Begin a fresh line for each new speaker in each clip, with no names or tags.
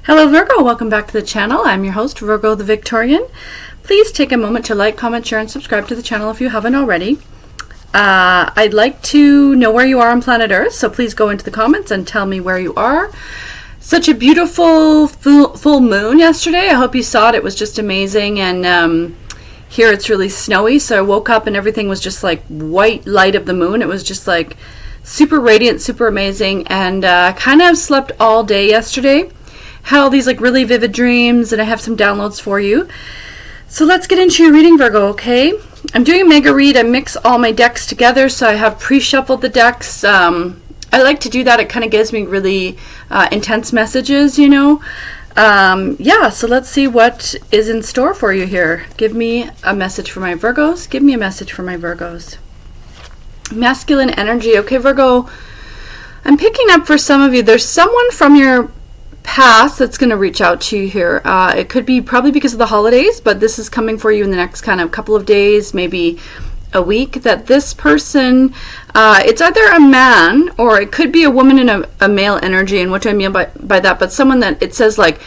Hello Virgo, welcome back to the channel. I'm your host, Virgo the Victorian. Please take a moment to like, comment, share, and subscribe to the channel if you haven't already. I'd like to know where you are on planet Earth, so please go into the comments and tell me where you are. Such a beautiful full moon yesterday. I hope you saw it. It was just amazing. And here it's really snowy, so I woke up and everything was just like white light of the moon. It was just like super radiant, super amazing, and kind of slept all day yesterday. Had all these like really vivid dreams, and I have some downloads for you. So let's get into your reading, Virgo, okay? I'm doing a mega read. I mix all my decks together, so I have pre-shuffled the decks. I like to do that. It kind of gives me really intense messages, you know. Yeah, so let's see what is in store for you here. Give me a message for my Virgos. Give me a message for my Virgos. Masculine energy. Okay, Virgo, I'm picking up for some of you. There's someone from your past that's going to reach out to you here. It could be probably because of the holidays, but this is coming for you in the next kind of couple of days, maybe a week, that this person, it's either a man or it could be a woman in a male energy. And what do I mean by that? But someone that it says like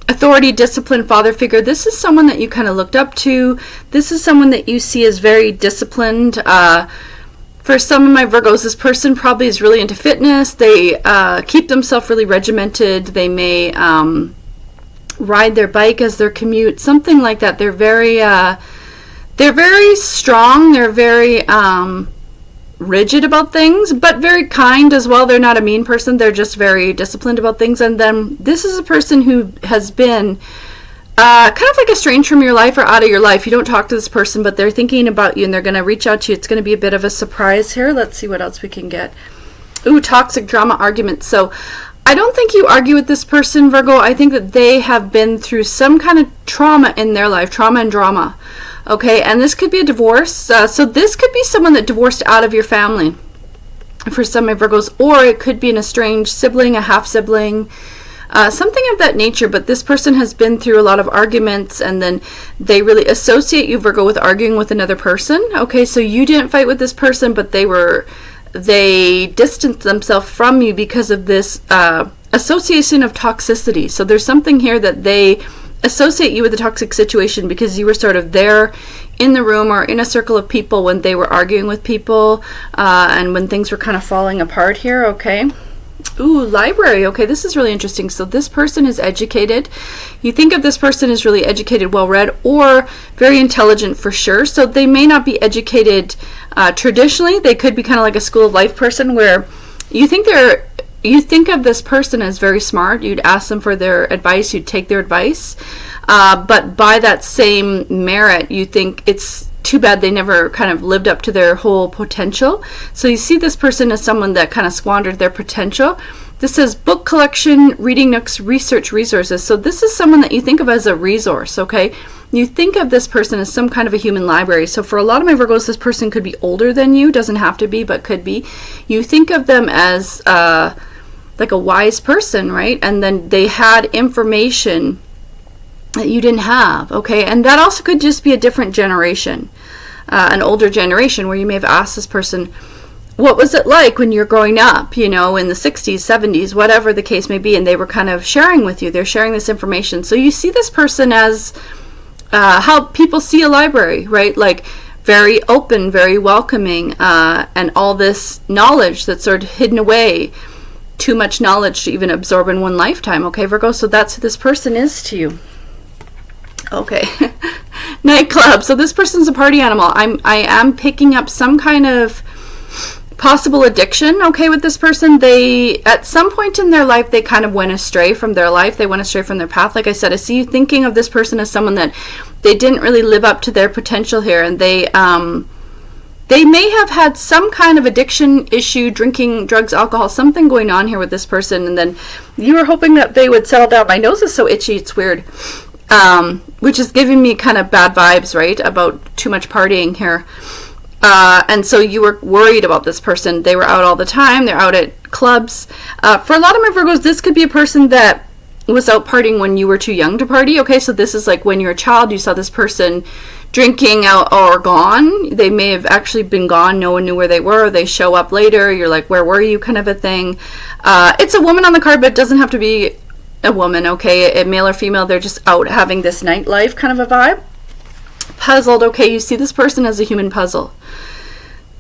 authority, discipline, father figure. This is someone that you kind of looked up to. This is someone that you see as very disciplined. For some of my Virgos, this person probably is really into fitness. They keep themselves really regimented. They may ride their bike as their commute, something like that. They're very strong. They're very rigid about things, but very kind as well. They're not a mean person. They're just very disciplined about things. And then this is a person who has been kind of like estranged from your life or out of your life. You don't talk to this person, but they're thinking about you and they're going to reach out to you. It's going to be a bit of a surprise here. Let's see what else we can get. Ooh, toxic drama arguments. So I don't think you argue with this person, Virgo. I think that they have been through some kind of trauma in their life, trauma and drama. Okay, and this could be a divorce. So this could be someone that divorced out of your family for some of my Virgos, or it could be an estranged sibling, a half sibling, something of that nature. But this person has been through a lot of arguments, and then they really associate you, Virgo, with arguing with another person. Okay, so you didn't fight with this person, but they distanced themselves from you because of this association of toxicity. So there's something here that they associate you with a toxic situation because you were sort of there in the room or in a circle of people when they were arguing with people, and when things were kind of falling apart here. Okay. Ooh, library. Okay, this is really interesting. So this person is educated. You think of this person as really educated, well-read, or very intelligent for sure. So they may not be educated traditionally. They could be kind of like a school of life person where you think of this person as very smart. You'd ask them for their advice. You'd take their advice. But by that same merit, you think it's too bad they never kind of lived up to their whole potential. So you see this person as someone that kind of squandered their potential. This says book collection, reading nooks, research resources. So this is someone that you think of as a resource, okay? You think of this person as some kind of a human library. So for a lot of my Virgos, this person could be older than you. Doesn't have to be, but could be. You think of them as like a wise person, right? And then they had information that you didn't have, okay? And that also could just be a different generation, an older generation, where you may have asked this person, what was it like when you're growing up, you know, in the 60s, 70s, whatever the case may be, and they were kind of sharing with you. They're sharing this information. So you see this person as how people see a library, right? Like very open, very welcoming, and all this knowledge that's sort of hidden away. Too much knowledge to even absorb in one lifetime, okay, Virgo? So that's who this person is to you. Okay. Nightclub. So this person's a party animal. I am picking up some kind of possible addiction, okay, with this person. They, at some point in their life, they kind of went astray from their life. They went astray from their path. Like I said, I see you thinking of this person as someone that they didn't really live up to their potential here, and they may have had some kind of addiction issue, drinking, drugs, alcohol, something going on here with this person, and then you were hoping that they would settle down. My nose is so itchy, it's weird. Which is giving me kind of bad vibes, right, about too much partying here. And so you were worried about this person. They were out all the time. They're out at clubs. For a lot of my Virgos, this could be a person that was out partying when you were too young to party. Okay, so this is like when you're a child, you saw this person drinking out or gone. They may have actually been gone. No one knew where they were. They show up later. You're like, where were you, kind of a thing. It's a woman on the card, but it doesn't have to be a woman, okay, a male or female, they're just out having this nightlife kind of a vibe. Puzzled, okay, you see this person as a human puzzle.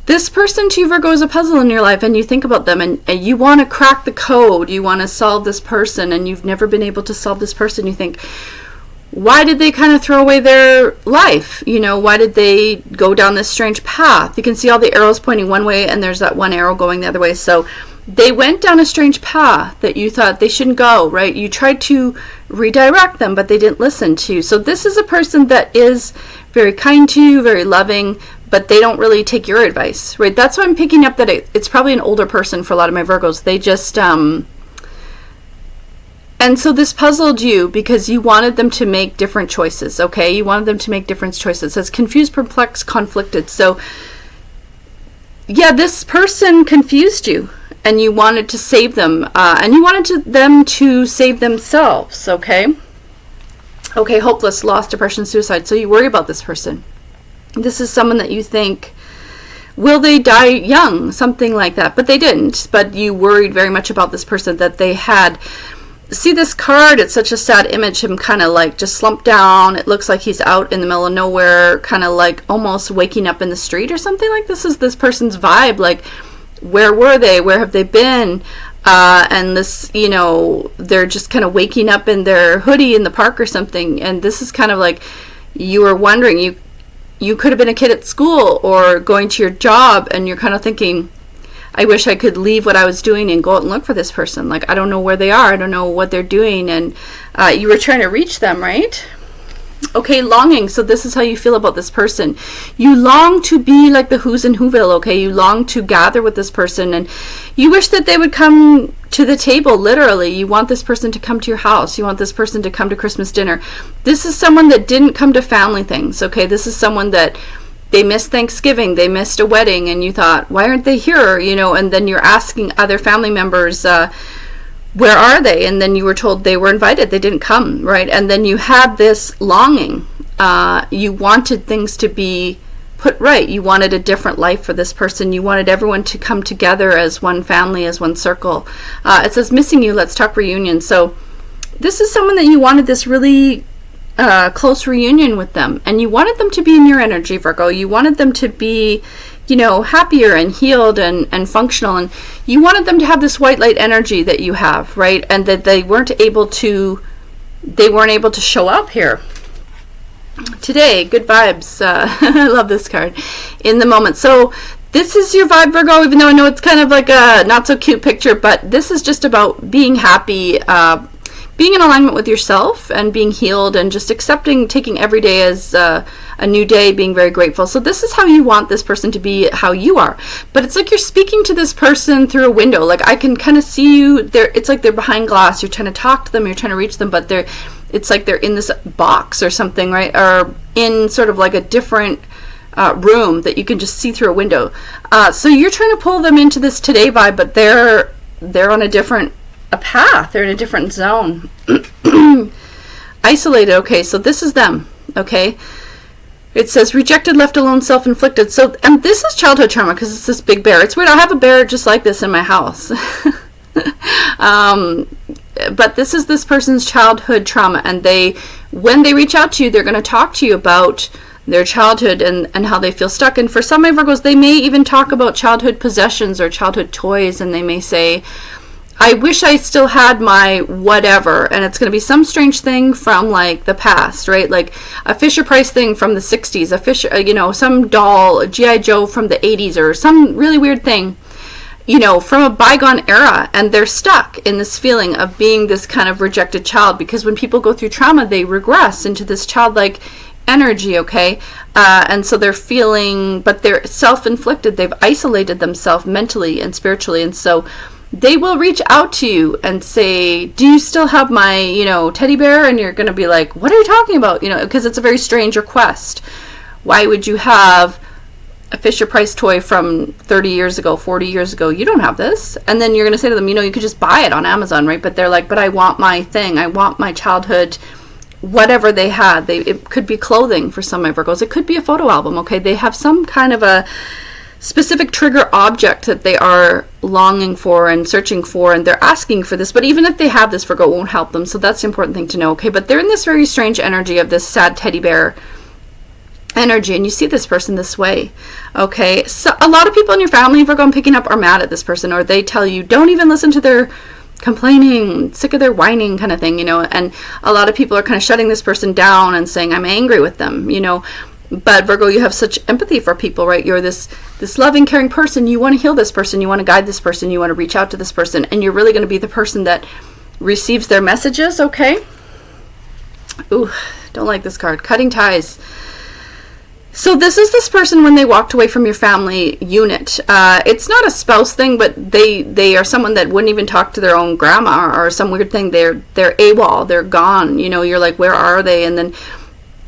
This person to you, Virgo, is a puzzle in your life, and you think about them, and you want to crack the code. You want to solve this person, and you've never been able to solve this person. You think, why did they kind of throw away their life? Why did they go down this strange path? You can see all the arrows pointing one way, and there's that one arrow going the other way. So they went down a strange path that you thought they shouldn't go, right? You tried to redirect them, but they didn't listen to you. So this is a person that is very kind to you, very loving, but they don't really take your advice, right? That's why I'm picking up that it's probably an older person for a lot of my Virgos. They just, and so this puzzled you because you wanted them to make different choices, okay? You wanted them to make different choices. It says confused, perplexed, conflicted. So, yeah, this person confused you, and you wanted to save them, and you wanted them to save themselves, okay? Okay, hopeless, lost, depression, suicide. So you worry about this person. This is someone that you think, will they die young? Something like that. But they didn't. But you worried very much about this person that they had. See this card? It's such a sad image. Him kind of like just slumped down. It looks like he's out in the middle of nowhere, kind of like almost waking up in the street or something like this is this person's vibe. Like, where were they? Where have they been? And this, they're just kind of waking up in their hoodie in the park or something. And this is kind of like you were wondering, you could have been a kid at school or going to your job, and you're kind of thinking, I wish I could leave what I was doing and go out and look for this person. Like, I don't know where they are. I don't know what they're doing. And you were trying to reach them, right? Okay, longing. So this is how you feel about this person. You long to be like the Who's in Whoville, okay? You long to gather with this person, and you wish that they would come to the table, literally. You want this person to come to your house. You want this person to come to Christmas dinner. This is someone that didn't come to family things, okay? This is someone that they missed Thanksgiving, they missed a wedding, and you thought, why aren't they here? And then you're asking other family members, where are they? And then you were told they were invited. They didn't come, right? And then you had this longing. You wanted things to be put right. You wanted a different life for this person. You wanted everyone to come together as one family, as one circle. It says, missing you, let's talk reunion. So this is someone that you wanted this really close reunion with them. And you wanted them to be in your energy, Virgo. You wanted them to be happier and healed and functional, and you wanted them to have this white light energy that you have, right? And that they weren't able to show up here today. Good vibes. I love this card. In the moment. So this is your vibe, Virgo, even though I know it's kind of like a not so cute picture, but this is just about being happy, being in alignment with yourself and being healed, and just accepting, taking every day as a new day, being very grateful. So this is how you want this person to be, how you are. But it's like you're speaking to this person through a window. Like, I can kind of see you there. It's like they're behind glass. You're trying to talk to them. You're trying to reach them, but it's like they're in this box or something, right? Or in sort of like a different room that you can just see through a window. So you're trying to pull them into this today vibe, but they're on a different path. They're in a different zone. Isolated. Okay, so this is them. Okay, it says rejected, left alone, self-inflicted. So, and this is childhood trauma because it's this big bear. It's weird. I have a bear just like this in my house. But this is this person's childhood trauma, and when they reach out to you, they're going to talk to you about their childhood and how they feel stuck. And for some of my Virgos, they may even talk about childhood possessions or childhood toys, and they may say, I wish I still had my whatever, and it's going to be some strange thing from like the past, right? Like a Fisher-Price thing from the 60s, some doll, a G.I. Joe from the 80s, or some really weird thing, from a bygone era, and they're stuck in this feeling of being this kind of rejected child, because when people go through trauma, they regress into this childlike energy, okay? And so they're feeling, but they're self-inflicted. They've isolated themselves mentally and spiritually, and so they will reach out to you and say, do you still have my, teddy bear? And you're going to be like, what are you talking about? Because it's a very strange request. Why would you have a Fisher-Price toy from 30 years ago, 40 years ago? You don't have this. And then you're going to say to them, you could just buy it on Amazon, right? But they're like, but I want my thing. I want my childhood, whatever they had. It could be clothing for some of my Virgos. It could be a photo album, okay? They have some kind of a specific trigger object that they are longing for and searching for, and they're asking for this. But even if they have this, Virgo, it won't help them. So that's the important thing to know, okay? But they're in this very strange energy of this sad teddy bear energy, and you see this person this way, okay? So a lot of people in your family, Virgo, I'm picking up, are mad at this person, or they tell you, don't even listen to their complaining, sick of their whining kind of thing, you know, and a lot of people are kind of shutting this person down and saying, I'm angry with them, you know. But Virgo, you have such empathy for people, right? You're this loving, caring person. You want to heal this person. You want to guide this person. You want to reach out to this person. And you're really going to be the person that receives their messages, okay? Ooh, don't like this card. Cutting ties. So this is this person when they walked away from your family unit. It's not a spouse thing, but they are someone that wouldn't even talk to their own grandma or some weird thing. They're AWOL. They're gone. You know, you're like, where are they? And then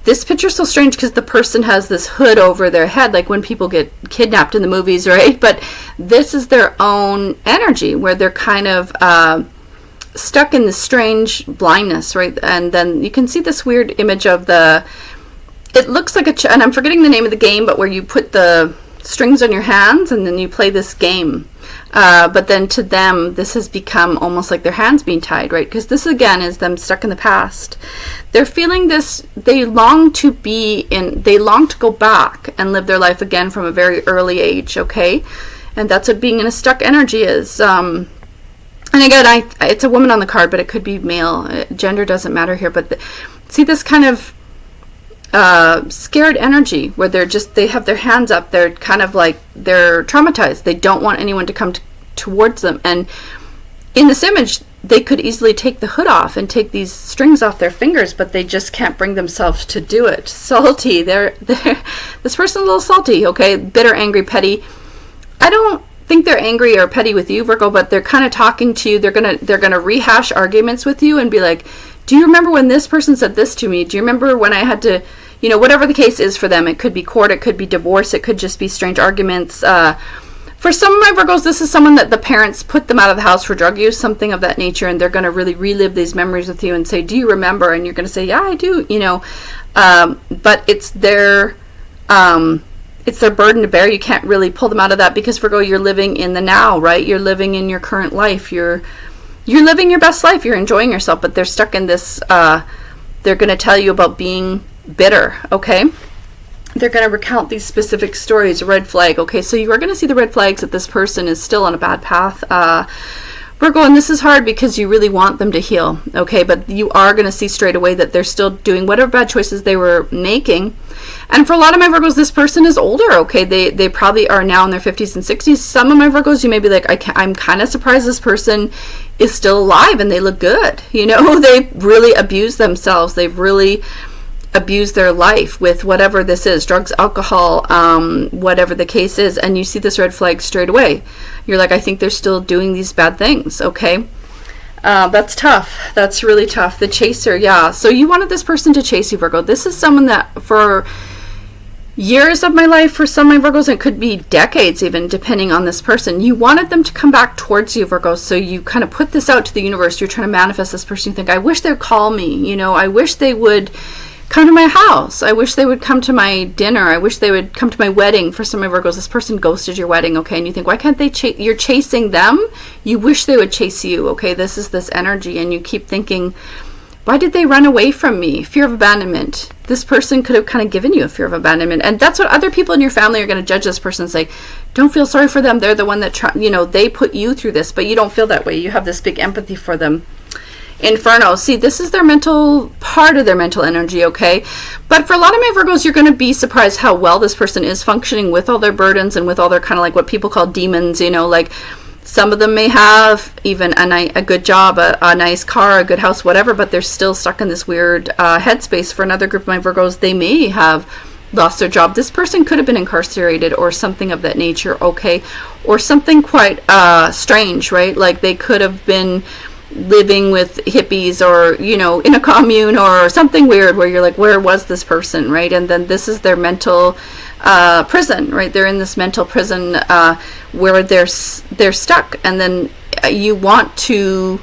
this picture's so strange because the person has this hood over their head, like when people get kidnapped in the movies, right? But this is their own energy where they're kind of stuck in this strange blindness, right? And then you can see this weird image of it looks like and I'm forgetting the name of the game, but where you put the strings on your hands and then you play this game. But then to them, this has become almost like their hands being tied, right? Because this again is them stuck in the past. They're feeling this, they long to go back and live their life again from a very early age, okay? And that's what being in a stuck energy is. And again, it's a woman on the card, but it could be male. Gender doesn't matter here. But see this kind of scared energy where they have their hands up. They're kind of like, they're traumatized. They don't want anyone to come towards them. And in this image, they could easily take the hood off and take these strings off their fingers, but they just can't bring themselves to do it. Salty. This person's a little salty, okay? Bitter, angry, petty. I don't think they're angry or petty with you, Virgo, but they're kind of talking to you. They're gonna rehash arguments with you and be like, do you remember when this person said this to me? Do you remember when I had to, you know, whatever the case is for them. It could be court, it could be divorce, it could just be strange arguments. For some of my Virgos, this is someone that the parents put them out of the house for drug use, something of that nature, and they're going to really relive these memories with you and say, do you remember? And you're going to say, yeah, I do, you know. But it's their burden to bear. You can't really pull them out of that because, Virgo, you're living in the now, right? You're living in your current life. You're living your best life. You're enjoying yourself, but they're stuck in this, they're going to tell you about being bitter, okay? They're going to recount these specific stories, red flag, okay? So you are going to see the red flags that this person is still on a bad path. Virgo, and this is hard because you really want them to heal, okay? But you are going to see straight away that they're still doing whatever bad choices they were making. And for a lot of my Virgos, this person is older, okay? They probably are now in their 50s and 60s. Some of my Virgos, you may be like, I'm kind of surprised this person is still alive and they look good. You know, they really abused themselves. They've really abuse their life with whatever this is, drugs, alcohol, whatever the case is, and you see this red flag straight away. You're like, I think they're still doing these bad things, okay? That's tough. That's really tough. The chaser, yeah. So you wanted this person to chase you, Virgo. This is someone that for years of my life, for some of my Virgos, it could be decades even, depending on this person. You wanted them to come back towards you, Virgo, so you kind of put this out to the universe. You're trying to manifest this person. You think, I wish they'd call me, you know, I wish they would come to my house. I wish they would come to my dinner. I wish they would come to my wedding. For some of my Virgos, this person ghosted your wedding, okay? And you think, why can't they you're chasing them? You wish they would chase you, okay? This is this energy, and you keep thinking, why did they run away from me? Fear of abandonment. This person could have kind of given you a fear of abandonment. And that's what other people in your family are going to judge this person and say, don't feel sorry for them. They're the one that, they put you through this, but you don't feel that way. You have this big empathy for them. Inferno. See, this is their part of their mental energy, okay? But for a lot of my Virgos, you're going to be surprised how well this person is functioning with all their burdens and with all their kind of like what people call demons, you know, like some of them may have even a good job, a nice car, a good house, whatever, but they're still stuck in this weird headspace. For another group of my Virgos, they may have lost their job. This person could have been incarcerated or something of that nature, okay? Or something quite strange, right? Like they could have been living with hippies or, you know, in a commune or something weird where you're like, where was this person, right? And then this is their mental prison, right? They're in this mental prison where they're stuck, and then you want to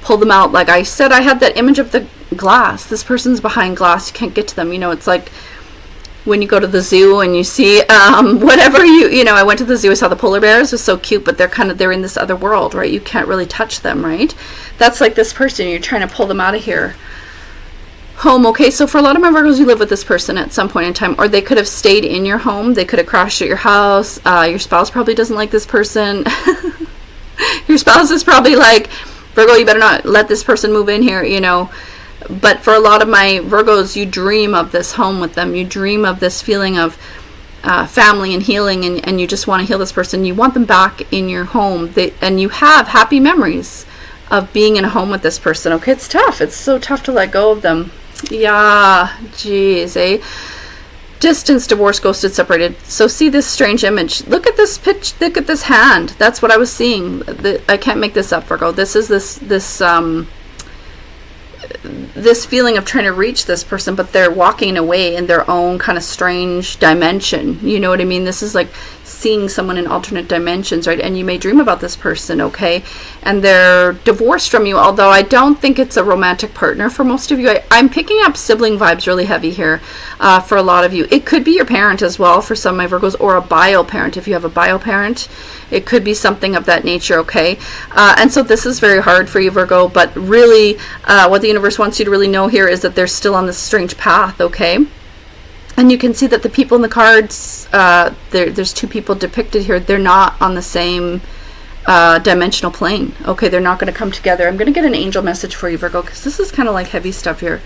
pull them out. Like I said, I had that image of the glass. This person's behind glass. You can't get to them. You know, it's like when you go to the zoo and you see whatever you know, I went to the zoo, I saw the polar bears, it was so cute, but they're in this other world, right? You can't really touch them, right? That's like this person, you're trying to pull them out of here. Home, okay, so for a lot of my Virgos, you live with this person at some point in time, or they could have stayed in your home, they could have crashed at your house, your spouse probably doesn't like this person. Your spouse is probably like, Virgo, you better not let this person move in here, you know. But for a lot of my Virgos, you dream of this home with them. You dream of this feeling of family and healing, and you just want to heal this person. You want them back in your home. And you have happy memories of being in a home with this person. Okay, it's tough. It's so tough to let go of them. Yeah, geez, eh? Distance, divorce, ghosted, separated. So see this strange image. Look at this pitch. Look at this hand. That's what I was seeing. I can't make this up, Virgo. This is this feeling of trying to reach this person, but they're walking away in their own kind of strange dimension. You know what I mean? This is like seeing someone in alternate dimensions, right? And you may dream about this person, okay? And they're divorced from you, although I don't think it's a romantic partner for most of you. I'm picking up sibling vibes really heavy here for a lot of you. It could be your parent as well for some of my Virgos, or a bio parent if you have a bio parent. It could be something of that nature, okay? And so this is very hard for you, Virgo, but really what the universe wants you to really know here is that they're still on this strange path, okay? And you can see that the people in the cards, there's two people depicted here. They're not on the same dimensional plane. Okay, they're not going to come together. I'm going to get an angel message for you, Virgo, because this is kind of like heavy stuff here.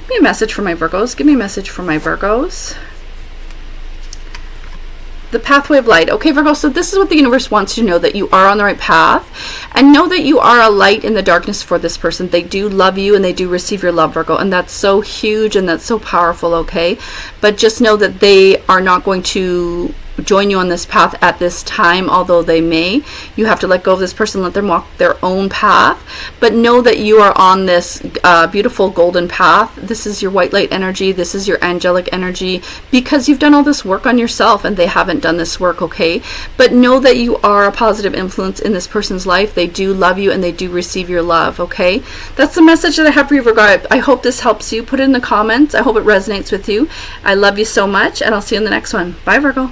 Give me a message for my Virgos. Give me a message for my Virgos. The pathway of light. Okay, Virgo, so this is what the universe wants you to know, that you are on the right path, and know that you are a light in the darkness for this person. They do love you, and they do receive your love, Virgo, and that's so huge and that's so powerful, okay? But just know that they are not going to join you on this path at this time, although they may. You have to let go of this person, let them walk their own path, but know that you are on this beautiful golden path. This is your white light energy, this is your angelic energy, because you've done all this work on yourself and they haven't done this work, okay? But know that you are a positive influence in this person's life. They do love you and they do receive your love, okay? That's the message that I have for you, Virgo. I hope this helps you. Put it in the comments. I hope it resonates with you. I love you so much, and I'll see you in the next one. Bye, Virgo.